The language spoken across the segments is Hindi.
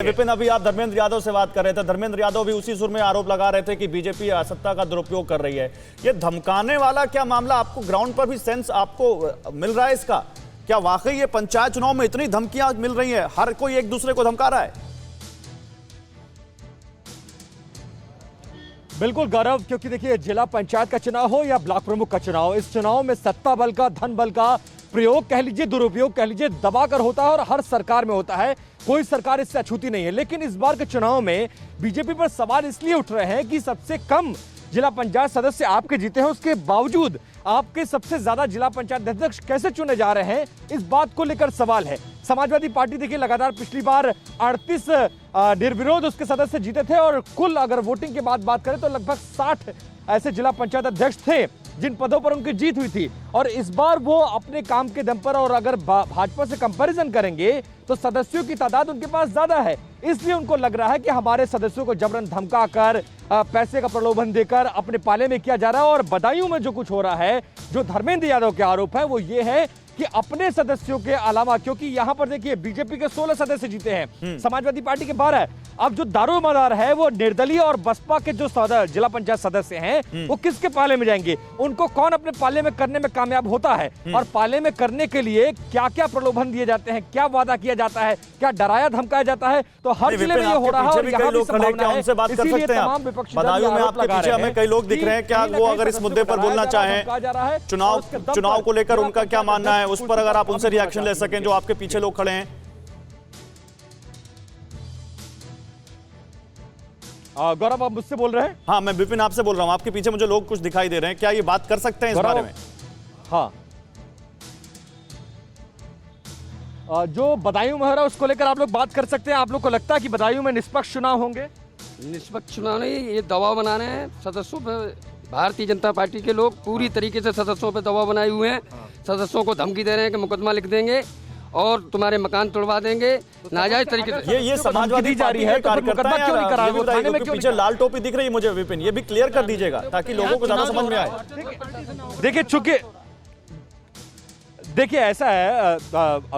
विपिन, अभी आप धर्मेंद्र यादव से बात कर रहे थे। धर्मेंद्र यादव भी उसी सुर में आरोप लगा रहे थे कि बीजेपी सत्ता का दुरुपयोग कर रही है। ये धमकाने वाला क्या मामला आपको ग्राउंड पर भी सेंस आपको मिल रहा है इसका? क्या वाकई ये पंचायत चुनाव में इतनी धमकियां मिल रही हैं, हर कोई एक दूसरे को धमका रहा है? बिल्कुल गौरव, क्योंकि देखिए जिला पंचायत का चुनाव हो या ब्लॉक प्रमुख का चुनाव, इस चुनाव में सत्ता बल का, धन बल का प्रयोग कह लीजिए, दुरुपयोग कह लीजिए, दबाकर होता है और हर सरकार में होता है। कोई सरकार इससे अछूती नहीं है। लेकिन इस बार के चुनाव में बीजेपी पर सवाल इसलिए उठ रहे हैं कि सबसे कम जिला पंचायत सदस्य आपके जीते हैं, उसके बावजूद आपके सबसे ज्यादा जिला पंचायत अध्यक्ष कैसे चुने जा रहे हैं, इस बात को लेकर सवाल है। समाजवादी पार्टी देखिए लगातार पिछली बार 38 निर्विरोध उसके सदस्य जीते थे और कुल अगर वोटिंग के बाद बात करें तो लगभग 60 ऐसे जिला पंचायत अध्यक्ष थे जिन पदों पर उनकी जीत हुई थी। और इस बार वो अपने काम के दम पर, और अगर भाजपा से कंपैरिजन करेंगे तो सदस्यों की तादाद उनके पास ज्यादा है, इसलिए उनको लग रहा है कि हमारे सदस्यों को जबरन धमकाकर, पैसे का प्रलोभन देकर अपने पाले में किया जा रहा है। और बदायूं में जो कुछ हो रहा है, जो धर्मेंद्र यादव के आरोप है, वो ये है कि अपने सदस्यों के अलावा, क्योंकि यहां पर देखिए बीजेपी के 16 सदस्य जीते हैं, समाजवादी पार्टी के 12। अब जो दारोमदार है वो निर्दलीय और बसपा के जो जिला पंचायत सदस्य हैं, वो किसके पाले में जाएंगे? उनको कौन अपने पाले में करने में कामयाब होता है? और पाले में करने के लिए क्या क्या प्रलोभन दिए जाते हैं, क्या वादा किया जाता है, क्या डराया धमकाया जाता है? तो हर जिले में ये हो रहा है और यहाँ भी संभावना है। इसीलिए तमाम विपक्षी दल आरोप लगा रहे हैं। हमें कई लोग दिख रहे हैं, क्या वो अगर इस मुद्दे पर बोलना चाहें, चुनाव को लेकर उनका क्या मानना है, उस पर अगर आप उनसे रिएक्शन ले सकें, जो आपके पीछे लोग खड़े हैं। गौरव, आप मुझसे बोल रहे हैं? हाँ, मैं विपिन आपसे बोल रहा हूं। आपके पीछे मुझे लोग कुछ दिखाई दे रहे हैं, क्या ये बात कर सकते हैं इस बारे में? हाँ, जो बदायूं में हो रहा है उसको लेकर आप लोग बात कर सकते हैं। आप लोग को लगता है कि बदायूं में निष्पक्ष चुनाव होंगे? निष्पक्ष चुनाव नहीं, ये दबाव बना रहे हैं सदस्यों पर। भारतीय जनता पार्टी के लोग पूरी तरीके से सदस्यों पर दबाव बनाए हुए हैं। सदस्यों को धमकी दे रहे हैं कि मुकदमा लिख देंगे और तुम्हारे मकान तोड़वा देंगे नाजायज तरीके से। ये समाजवादी पार्टी है, कार्यकर्ता क्यों नहीं करा रहे? थाने में पीछे लाल टोपी दिख रही है मुझे विपिन, ये भी क्लियर कर दीजिएगा ताकि लोगों को ज्यादा समझ में आए। देखिए, चूंकि देखिए ऐसा है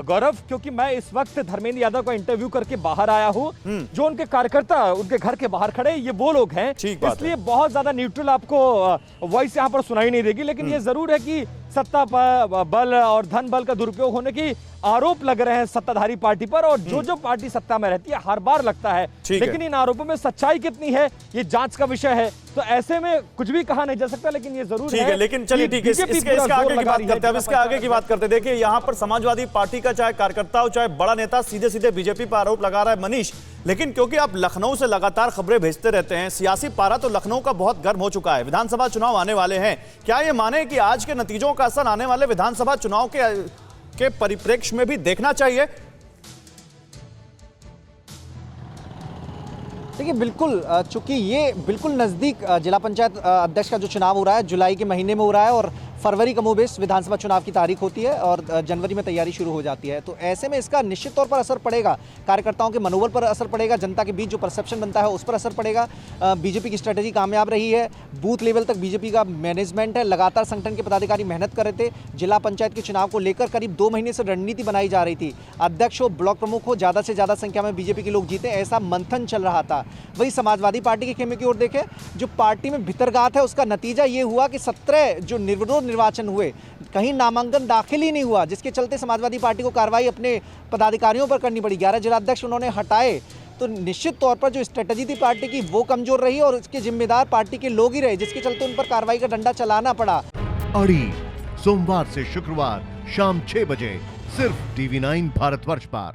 गौरव, क्योंकि मैं इस वक्त धर्मेंद्र यादव का इंटरव्यू करके बाहर आया हूं, जो उनके कार्यकर्ता उनके घर के बाहर खड़े ये वो लोग हैं, इसलिए बहुत ज्यादा न्यूट्रल आपको वॉइस यहां पर सुनाई नहीं देगी। लेकिन ये जरूर है कि सत्ता बल और धन बल का दुरुपयोग होने की आरोप लग रहे हैं सत्ताधारी पार्टी पर, और जो पार्टी सत्ता में रहती है हर बार लगता है। लेकिन इन आरोपों में सच्चाई कितनी है ये जांच का विषय है, तो ऐसे में कुछ भी कहा नहीं जा सकता। लेकिन ये जरूर है। लेकिन चलिए ठीक है, इसके आगे की बात करते हैं। अब इसके आगे की बात करते हैं। देखिए यहाँ पर समाजवादी पार्टी का चाहे कार्यकर्ता हो चाहे बड़ा नेता सीधे सीधे बीजेपी पर आरोप लगा रहा है मनीष। लेकिन क्योंकि आप लखनऊ से लगातार खबरें भेजते रहते हैं, सियासी पारा तो लखनऊ का बहुत गर्म हो चुका है। विधानसभा चुनाव आने वाले हैं, क्या ये माने कि आज के नतीजों का असर आने वाले विधानसभा चुनाव के परिप्रेक्ष्य में भी देखना चाहिए? देखिए बिल्कुल, चूंकि ये बिल्कुल नज़दीक जिला पंचायत अध्यक्ष का जो चुनाव हो रहा है जुलाई के महीने में हो रहा है, और फरवरी का मुबेश विधानसभा चुनाव की तारीख होती है और जनवरी में तैयारी शुरू हो जाती है। तो ऐसे में इसका निश्चित तौर पर असर पड़ेगा, कार्यकर्ताओं के मनोबल पर असर पड़ेगा, जनता के बीच जो परसेप्शन बनता है उस पर असर पड़ेगा। बीजेपी की स्ट्रेटेजी कामयाब रही है, बूथ लेवल तक बीजेपी का मैनेजमेंट है, लगातार संगठन के पदाधिकारी मेहनत कर रहे थे। जिला पंचायत के चुनाव को लेकर करीब 2 महीने से रणनीति बनाई जा रही थी, अध्यक्ष हो, ब्लॉक प्रमुख हो, ज़्यादा से ज़्यादा संख्या में बीजेपी के लोग जीते, ऐसा मंथन चल रहा था। वही समाजवादी पार्टी के खेमे की ओर देखें, जो पार्टी में भितरगात है, उसका नतीजा ये हुआ कि 17 जो निर्विरोध निर्वाचन हुए, कहीं नामांकन दाखिल ही नहीं हुआ, जिसके चलते समाजवादी पार्टी को कार्रवाई अपने पदाधिकारियों पर करनी पड़ी। 11 जिलाध्यक्ष उन्होंने हटाए। तो निश्चित तौर पर जो स्ट्रेटजी थी पार्टी की वो कमजोर रही और इसके जिम्मेदार पार्टी के लोग ही रहे, जिसके चलते उन पर कार्रवाई का डंडा चलाना पड़ा। अड़ी सोमवार से शुक्रवार शाम 6 बजे सिर्फ TV9 भारतवर्ष पर।